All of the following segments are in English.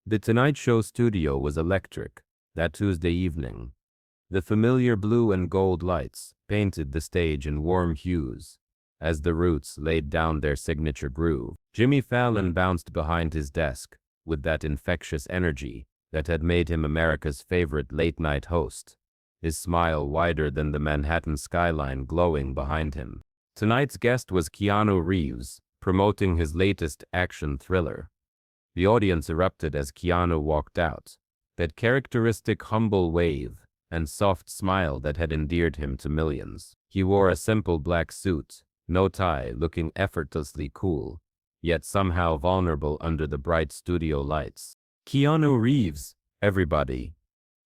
The Tonight Show studio was electric that Tuesday evening. The familiar blue and gold lights painted the stage in warm hues as the Roots laid down their signature groove. Jimmy Fallon bounced behind his desk with that infectious energy that had made him America's favorite late-night host, his smile wider than the Manhattan skyline glowing behind him. Tonight's guest was Keanu Reeves, promoting his latest action thriller. The audience erupted as Keanu walked out, that characteristic humble wave and soft smile that had endeared him to millions. He wore a simple black suit, no tie, looking effortlessly cool, yet somehow vulnerable under the bright studio lights. "Keanu Reeves, everybody,"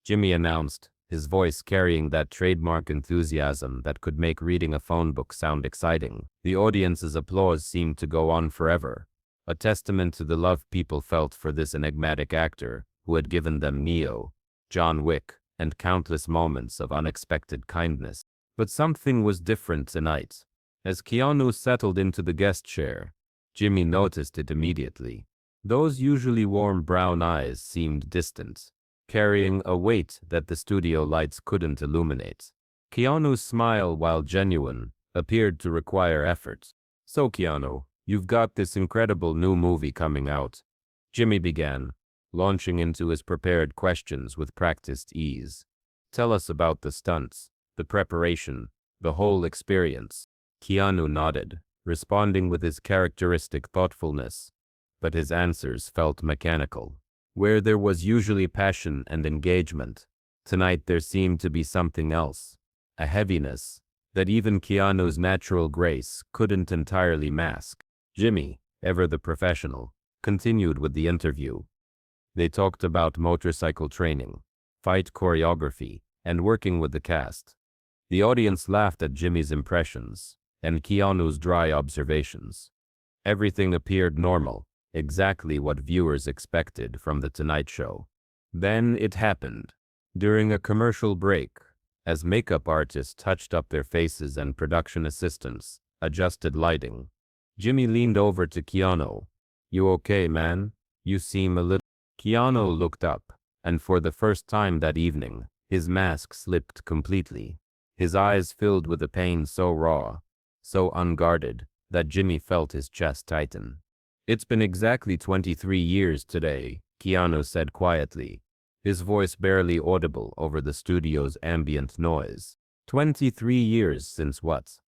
Jimmy announced, his voice carrying that trademark enthusiasm that could make reading a phone book sound exciting. The audience's applause seemed to go on forever, a testament to the love people felt for this enigmatic actor who had given them Neo, John Wick, and countless moments of unexpected kindness. But something was different tonight. As Keanu settled into the guest chair, Jimmy noticed it immediately. Those usually warm brown eyes seemed distant, carrying a weight that the studio lights couldn't illuminate. Keanu's smile, while genuine, appeared to require effort. "So Keanu, you've got this incredible new movie coming out," Jimmy began, launching into his prepared questions with practiced ease. "Tell us about the stunts, the preparation, the whole experience." Keanu nodded, responding with his characteristic thoughtfulness, but his answers felt mechanical. Where there was usually passion and engagement, tonight there seemed to be something else, a heaviness that even Keanu's natural grace couldn't entirely mask. Jimmy, ever the professional, continued with the interview. They talked about motorcycle training, fight choreography, and working with the cast. The audience laughed at Jimmy's impressions and Keanu's dry observations. Everything appeared normal, exactly what viewers expected from The Tonight Show. Then it happened. During a commercial break, as makeup artists touched up their faces and production assistants adjusted lighting, Jimmy leaned over to Keanu. "You okay, man? You seem a little..." Keanu looked up, and for the first time that evening, his mask slipped completely. His eyes filled with a pain so raw, so unguarded, that Jimmy felt his chest tighten. "It's been exactly 23 years today," Keanu said quietly, his voice barely audible over the studio's ambient noise. 23 years since what?"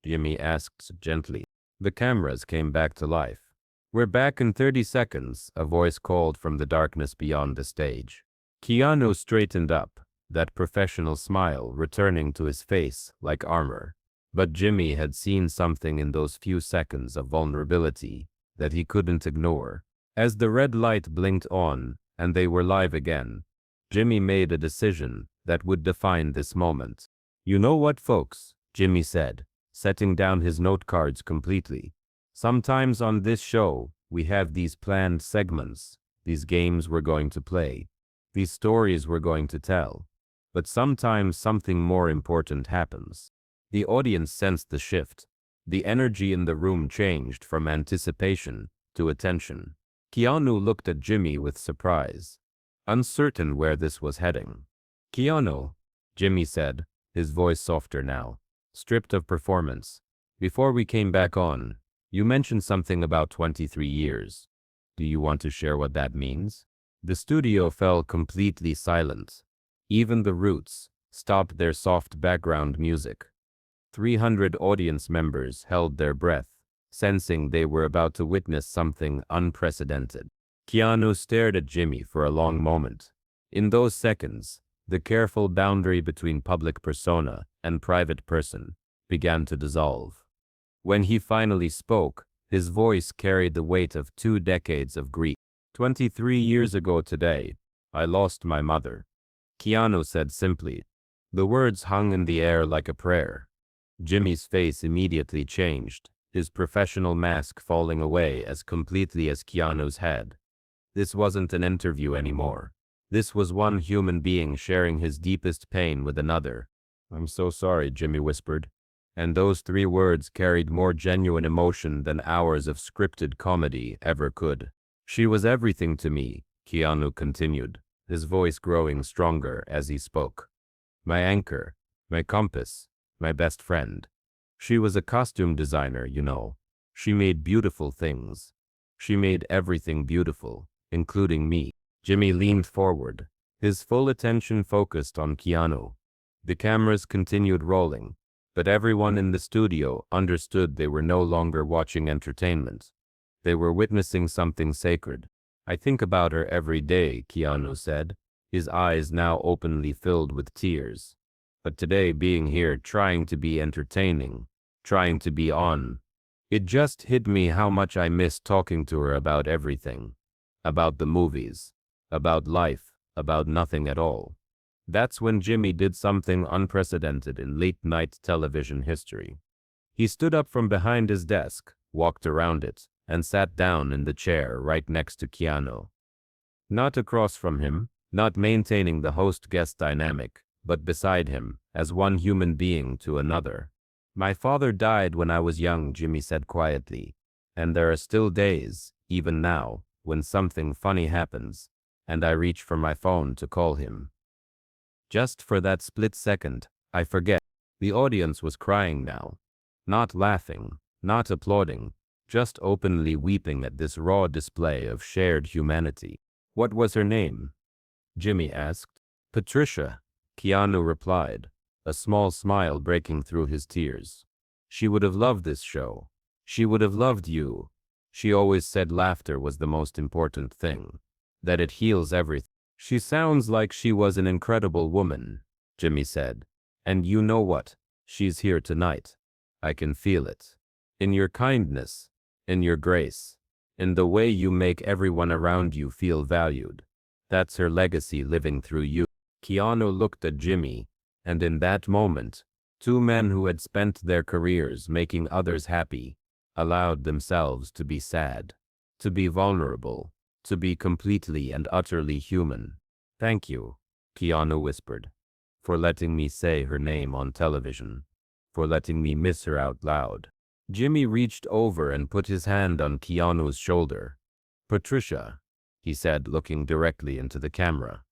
Jimmy asked gently. The cameras came back to life. "We're back in 30 seconds, a voice called from the darkness beyond the stage. Keanu straightened up, that professional smile returning to his face like armor. But Jimmy had seen something in those few seconds of vulnerability that he couldn't ignore. As the red light blinked on and they were live again, Jimmy made a decision that would define this moment. "You know what, folks," Jimmy said, setting down his note cards completely. "Sometimes on this show, we have these planned segments, these games we're going to play, these stories we're going to tell. But sometimes something more important happens." The audience sensed the shift. The energy in the room changed from anticipation to attention. Keanu looked at Jimmy with surprise, uncertain where this was heading. "Keanu," Jimmy said, his voice softer now, stripped of performance. "Before we came back on, you mentioned something about 23 years. Do you want to share what that means?" The studio fell completely silent. Even the Roots stopped their soft background music. 300 audience members held their breath, sensing they were about to witness something unprecedented. Keanu stared at Jimmy for a long moment. In those seconds, the careful boundary between public persona and private person began to dissolve. When he finally spoke, his voice carried the weight of 2 decades of grief. 23 years ago today, I lost my mother," Keanu said simply. The words hung in the air like a prayer. Jimmy's face immediately changed, his professional mask falling away as completely as Keanu's had. This wasn't an interview anymore. This was one human being sharing his deepest pain with another. "I'm so sorry," Jimmy whispered. And those 3 words carried more genuine emotion than hours of scripted comedy ever could. "She was everything to me," Keanu continued, his voice growing stronger as he spoke. My anchor, my compass, my best friend. She was a costume designer, you know. She made beautiful things. She made everything beautiful, including me. Jimmy leaned forward, his full attention focused on Keanu. The cameras continued rolling, but everyone in the studio understood they were no longer watching entertainment. They were witnessing something sacred. I think about her every day, Keanu said, his eyes now openly filled with tears. But today being here trying to be entertaining, trying to be on, it just hit me how much I miss talking to her about everything. About the movies, about life, about nothing at all. That's when Jimmy did something unprecedented in late-night television history. He stood up from behind his desk, walked around it, and sat down in the chair right next to Keanu. Not across from him, not maintaining the host-guest dynamic, but beside him, as one human being to another. My father died when I was young, Jimmy said quietly, and there are still days, even now, when something funny happens, and I reach for my phone to call him. Just for that split second, I forget. The audience was crying now. Not laughing, not applauding, just openly weeping at this raw display of shared humanity. What was her name? Jimmy asked. Patricia, Keanu replied, a small smile breaking through his tears. She would have loved this show. She would have loved you. She always said laughter was the most important thing, that it heals everything. She sounds like she was an incredible woman, Jimmy said. And you know what? She's here tonight. I can feel it. In your kindness, in your grace, in the way you make everyone around you feel valued. That's her legacy living through you. Keanu looked at Jimmy, and in that moment, two men who had spent their careers making others happy, allowed themselves to be sad, to be vulnerable, to be completely and utterly human. Thank you, Keanu whispered, for letting me say her name on television, for letting me miss her out loud. Jimmy reached over and put his hand on Keanu's shoulder. Patricia, he said, looking directly into the camera.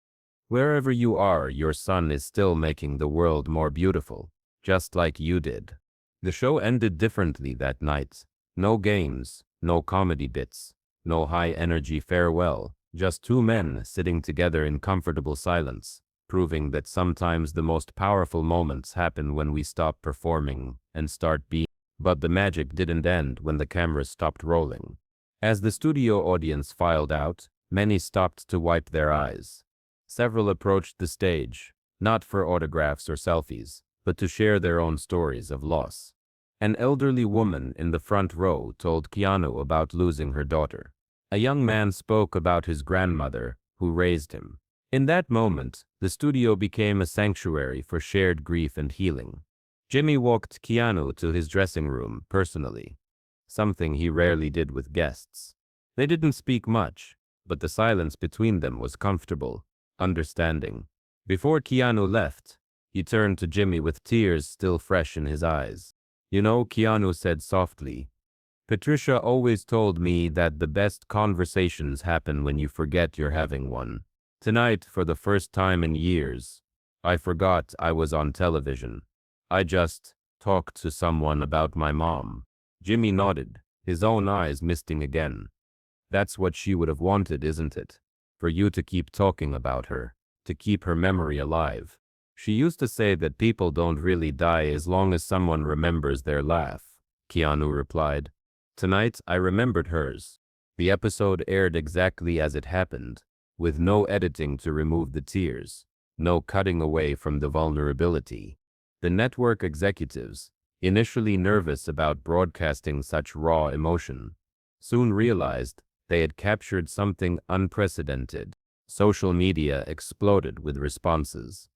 Wherever you are, your son is still making the world more beautiful, just like you did. The show ended differently that night. No games, no comedy bits, no high-energy farewell, just two men sitting together in comfortable silence, proving that sometimes the most powerful moments happen when we stop performing and start being. But the magic didn't end when the cameras stopped rolling. As the studio audience filed out, many stopped to wipe their eyes. Several approached the stage, not for autographs or selfies, but to share their own stories of loss. An elderly woman in the front row told Keanu about losing her daughter. A young man spoke about his grandmother, who raised him. In that moment, the studio became a sanctuary for shared grief and healing. Jimmy walked Keanu to his dressing room personally, something he rarely did with guests. They didn't speak much, but the silence between them was comfortable, understanding. Before Keanu left, he turned to Jimmy with tears still fresh in his eyes. You know, Keanu said softly, Patricia always told me that the best conversations happen when you forget you're having one. Tonight, for the first time in years, I forgot I was on television. I just talked to someone about my mom. Jimmy nodded, his own eyes misting again. That's what she would have wanted, isn't it? For you to keep talking about her, to keep her memory alive. She used to say that people don't really die as long as someone remembers their laugh, Keanu replied. Tonight, I remembered hers. The episode aired exactly as it happened, with no editing to remove the tears, no cutting away from the vulnerability. The network executives, initially nervous about broadcasting such raw emotion, soon realized they had captured something unprecedented. Social media exploded with responses.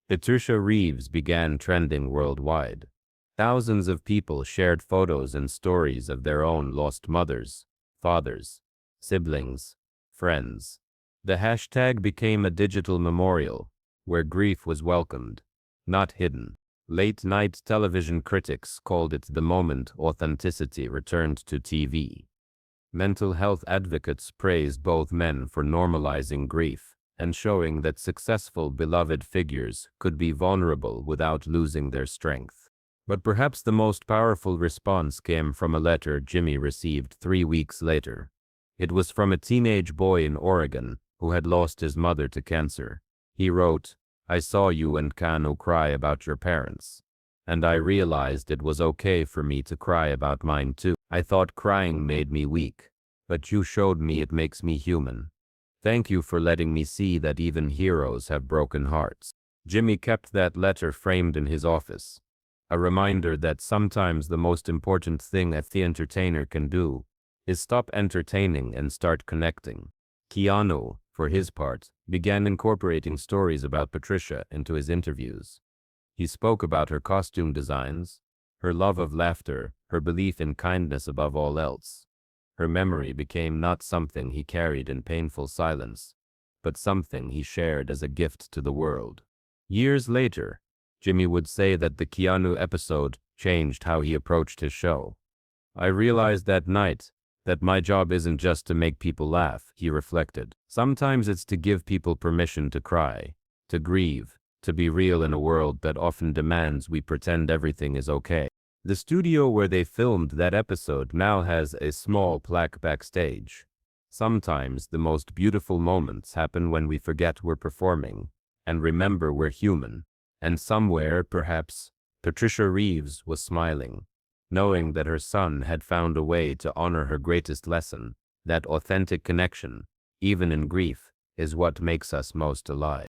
Patricia Reeves began trending worldwide. Thousands of people shared photos and stories of their own lost mothers, fathers, siblings, friends. The hashtag became a digital memorial, where grief was welcomed, not hidden. Late-night television critics called it the moment authenticity returned to TV. Mental health advocates praised both men for normalizing grief and showing that successful beloved figures could be vulnerable without losing their strength. But perhaps the most powerful response came from a letter Jimmy received 3 weeks later. It was from a teenage boy in Oregon who had lost his mother to cancer. He wrote, "I saw you and Keanu cry about your parents, and I realized it was okay for me to cry about mine too. I thought crying made me weak, but you showed me it makes me human. Thank you for letting me see that even heroes have broken hearts." Jimmy kept that letter framed in his office, a reminder that sometimes the most important thing a the entertainer can do is stop entertaining and start connecting. Keanu, for his part, began incorporating stories about Patricia into his interviews. He spoke about her costume designs, her love of laughter, her belief in kindness above all else. Her memory became not something he carried in painful silence, but something he shared as a gift to the world. Years later, Jimmy would say that the Keanu episode changed how he approached his show. "I realized that night that my job isn't just to make people laugh," he reflected. "Sometimes it's to give people permission to cry, to grieve, to be real in a world that often demands we pretend everything is okay." The studio where they filmed that episode now has a small plaque backstage. Sometimes the most beautiful moments happen when we forget we're performing and remember we're human. And somewhere, perhaps, Patricia Reeves was smiling, knowing that her son had found a way to honor her greatest lesson, that authentic connection, even in grief, is what makes us most alive.